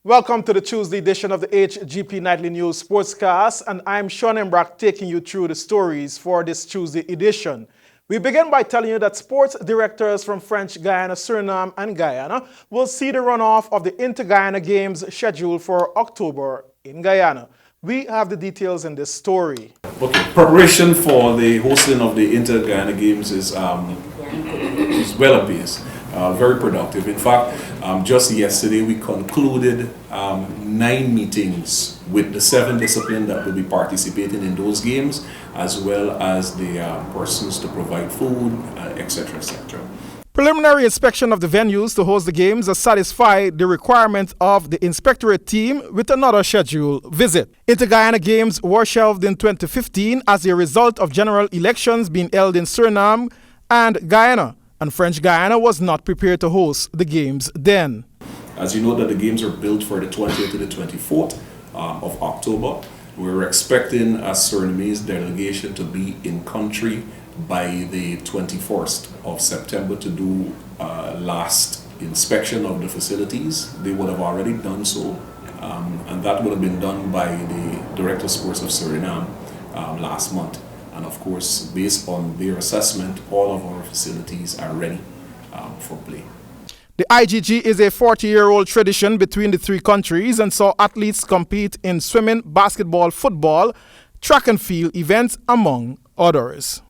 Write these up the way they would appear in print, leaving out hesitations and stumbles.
Welcome to the Tuesday edition of the HGP Nightly News Sportscast, and I'm Sean Embrock taking you through the stories for this Tuesday edition. We begin by telling you that sports directors from French Guiana, Suriname, and Guyana will see the runoff of the Inter-Guyana Games scheduled for October in Guyana. We have the details in this story. Okay, preparation for the hosting of the Inter-Guyana Games is well apace. Very productive. In fact, just yesterday we concluded 9 meetings with the 7 disciplines that will be participating in those games, as well as the persons to provide food, etc., etc. Preliminary inspection of the venues to host the games has satisfied the requirement of the inspectorate team with another scheduled visit. Inter-Guyana Games were shelved in 2015 as a result of general elections being held in Suriname and Guyana, and French Guyana was not prepared to host the games then. As you know, that the games are built for the 20th to the 24th of October. We're expecting a Surinamese delegation to be in country by the 21st of September to do last inspection of the facilities. They would have already done so, and that would have been done by the Director of Sports of Suriname last month. And of course, based on their assessment, all of our facilities are ready for play. The IGG is a 40-year-old tradition between the 3 countries and saw athletes compete in swimming, basketball, football, track and field events, among others.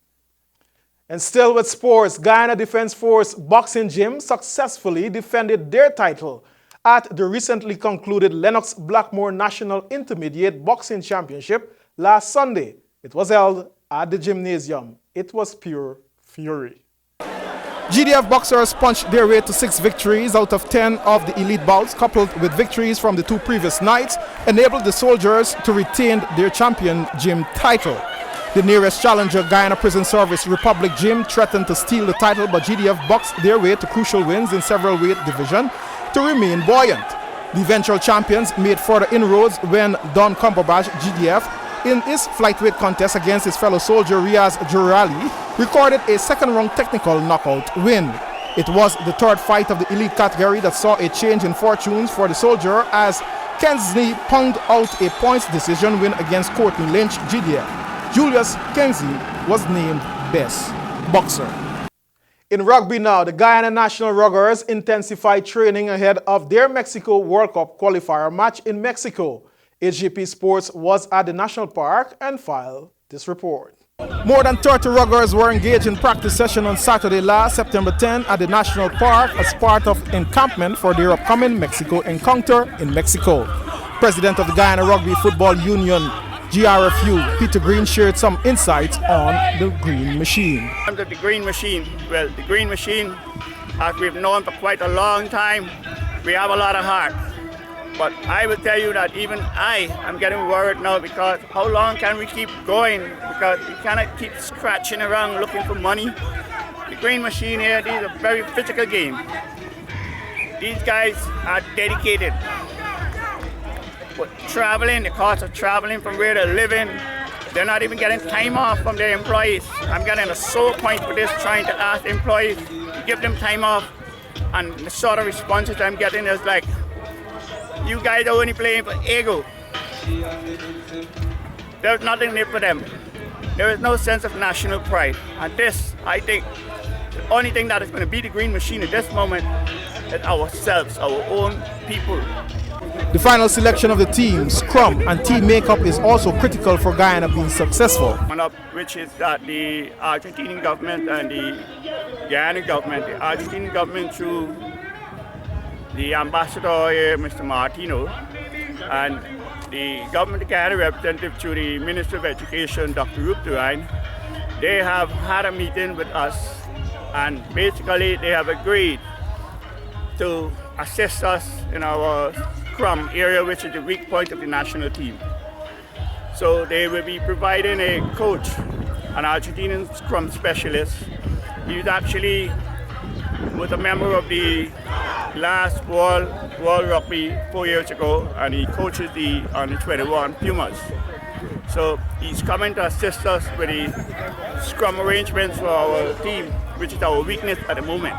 And still with sports, Guyana Defence Force Boxing Gym successfully defended their title at the recently concluded Lennox Blackmore National Intermediate Boxing Championship last Sunday. It was held at the gymnasium. It was pure fury. GDF boxers punched their way to 6 victories out of 10 of the elite bouts, coupled with victories from the 2 previous nights, enabled the soldiers to retain their champion gym title. The nearest challenger, Guyana Prison Service Republic Gym, threatened to steal the title, but GDF boxed their way to crucial wins in several weight divisions to remain buoyant. The eventual champions made further inroads when Don Cumberbatch, GDF, in his flyweight contest against his fellow soldier Riaz Jurali, recorded a second-round technical knockout win. It was the 3rd fight of the elite category that saw a change in fortunes for the soldier as Kensley pounded out a points decision win against Courtney Lynch, GDF. Julius Kensley was named Best Boxer. In rugby now, the Guyana National Ruggers intensified training ahead of their Mexico World Cup qualifier match in Mexico. HGP Sports was at the National Park and filed this report. More than 30 ruggers were engaged in practice session on Saturday last September 10 at the National Park as part of encampment for their upcoming Mexico encounter in Mexico. President of the Guyana Rugby Football Union, GRFU, Peter Green, shared some insights on the Green Machine. The Green Machine, well, the Green Machine, as we've known for quite a long time, we have a lot of heart. But I will tell you that even I am getting worried now, because how long can we keep going? Because we cannot keep scratching around looking for money. The Green Machine here, this is a very physical game. These guys are dedicated. But traveling, the cost of traveling from where they're living, they're not even getting time off from their employees. I'm getting a sore point for this, trying to ask employees to give them time off. And the sort of responses I'm getting is like, you guys are only playing for ego. There's nothing there for them. There is no sense of national pride. And this, I think, the only thing that is going to be the Green Machine at this moment is ourselves, our own people. The final selection of the team, scrum, and team makeup is also critical for Guyana being successful. Which is that the Argentinian government and the Guyana government, the Argentinian government through the ambassador here, Mr. Martino, and the government of Guyana representative to the Minister of Education, Dr. Rup Durine, they have had a meeting with us, and basically they have agreed to assist us in our scrum area, which is the weak point of the national team. So they will be providing a coach, an Argentinian scrum specialist. He's actually was a member of the last World Rugby 4 years ago, and he coaches the under 21 Pumas. So he's coming to assist us with the scrum arrangements for our team, which is our weakness at the moment.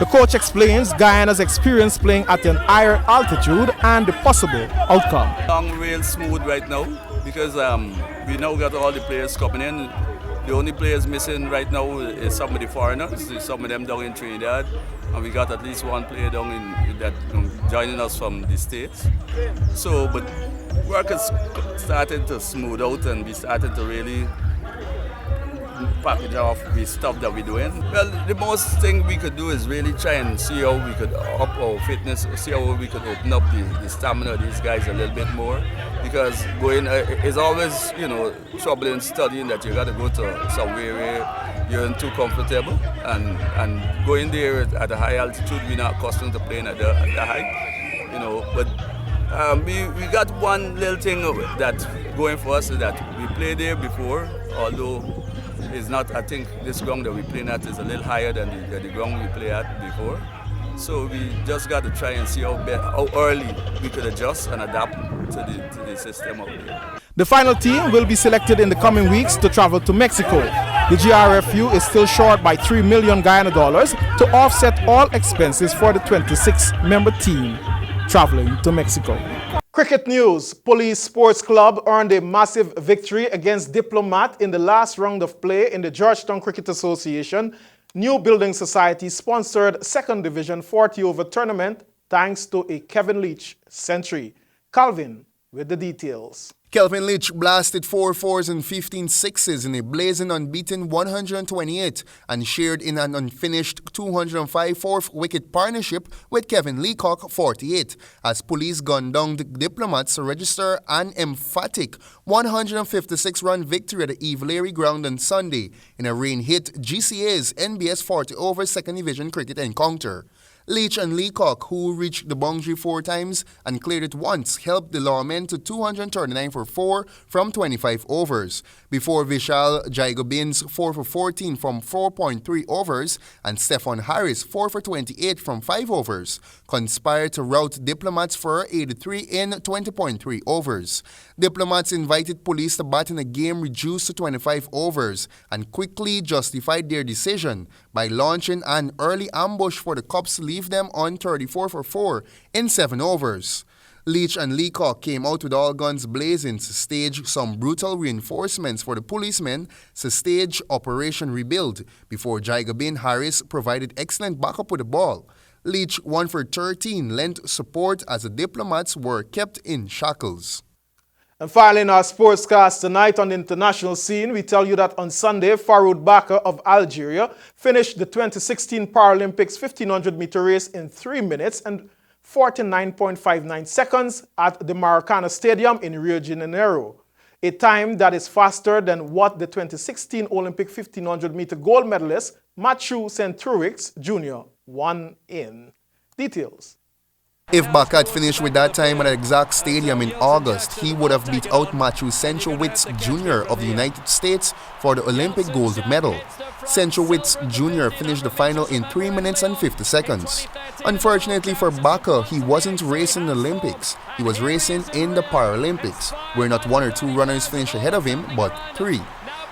The coach explains Guyana's experience playing at an higher altitude and the possible outcome. Long real smooth right now because we now got all the players coming in. The only players missing right now is some of the foreigners, some of them down in Trinidad, and we got at least one player down in that joining us from the States. So, but work is starting to smooth out and we started to really package off the stuff that we're doing. Well, the most thing we could do is really try and see how we could up our fitness, see how we could open up the stamina of these guys a little bit more. Because going is always, trouble in studying that you got to go to somewhere where you're too comfortable and going there at a high altitude, we're not accustomed to playing at the height, But we got one little thing that going for us is that we played there before, although it's not. I think this ground that we're playing at is a little higher than the ground we played at before. So we just got to try and see how early we could adjust and adapt to the system out there. The final team will be selected in the coming weeks to travel to Mexico. The GRFU is still short by $3 million Guyana dollars to offset all expenses for the 26-member team traveling to Mexico. Cricket news. Police Sports Club earned a massive victory against Diplomat in the last round of play in the Georgetown Cricket Association New Building Society sponsored 2nd Division 40-over tournament thanks to a Kevin Leach century. Calvin with the details. Kelvin Leach blasted 4 fours and 15 sixes in a blazing unbeaten 128 and shared in an unfinished 205 fourth-wicket partnership with Kevin Leacock 48 as Police gunned down the Diplomats to register an emphatic 156-run victory at the Eve Leary ground on Sunday in a rain-hit GCA's NBS 40-over 2nd Division cricket encounter. Leach and Leacock, who reached the boundary 4 times and cleared it once, helped the lawmen to 239 for 4 from 25 overs, before Vishal Jaigobin's 4 for 14 from 4.3 overs and Stefan Harris 4 for 28 from 5 overs conspired to rout Diplomats for 83 in 20.3 overs. Diplomats invited Police to bat in a game reduced to 25 overs and quickly justified their decision by launching an early ambush for the Cubs to leave them on 34 for 4 in 7 overs. Leach and Leacock came out with all guns blazing to stage some brutal reinforcements for the policemen to stage Operation Rebuild before Jaigobin Harris provided excellent backup with the ball. Leach 1 for 13 lent support as the Diplomats were kept in shackles. And finally, in our Sportscast tonight on the international scene, we tell you that on Sunday, Farouk Bakar of Algeria finished the 2016 Paralympics 1500-meter race in 3 minutes and 49.59 seconds at the Maracana Stadium in Rio de Janeiro, a time that is faster than what the 2016 Olympic 1500-meter gold medalist Matthew Centurix Jr. won in. Details. If Bakar had finished with that time at the exact stadium in August, he would have beat out Matthew Centurix Jr. of the United States for the Olympic gold medal. Centurix Jr. finished the final in 3 minutes and 50 seconds. Unfortunately for Bakar, he wasn't racing the Olympics. He was racing in the Paralympics, where not 1 or 2 runners finished ahead of him, but 3.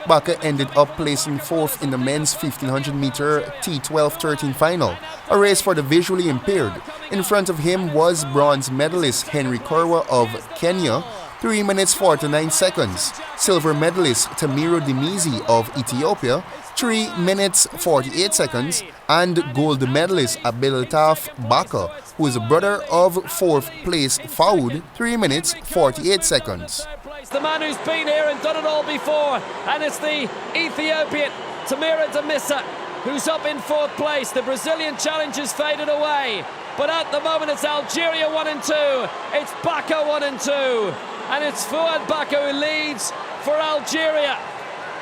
Bakar ended up placing 4th in the men's 1500-meter T12-13 final, a race for the visually impaired. In front of him was bronze medalist Henry Korwa of Kenya, 3 minutes 49 seconds. Silver medalist Tamiro Dimizi of Ethiopia, 3 minutes 48 seconds. And gold medalist Abdeltaf Bakar, who is a brother of 4th place Faoud, 3 minutes 48 seconds. The man who's been here and done it all before, and it's the Ethiopian Tamira Demissa who's up in 4th place. The Brazilian challenge has faded away, but at the moment it's Algeria 1 and 2, it's Bakar 1 and 2, and it's Fouad Bakar who leads for Algeria.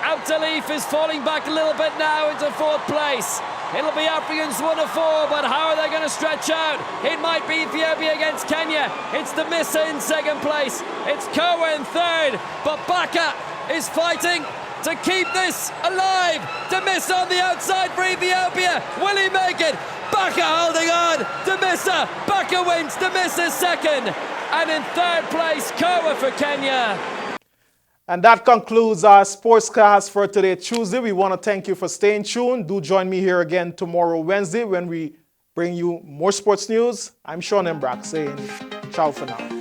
Abdelif is falling back a little bit now into 4th place. It'll be Africans 1 of 4, but how are they going to stretch out? It might be Ethiopia against Kenya. It's Demissa in 2nd place. It's Korwa in 3rd, but Bakar is fighting to keep this alive. Demissa on the outside for Ethiopia. Will he make it? Bakar holding on. Demissa. Bakar wins. Demissa 2nd. And in 3rd place, Korwa for Kenya. And that concludes our Sportscast for today, Tuesday. We want to thank you for staying tuned. Do join me here again tomorrow, Wednesday, when we bring you more sports news. I'm Sean Embrock saying ciao for now.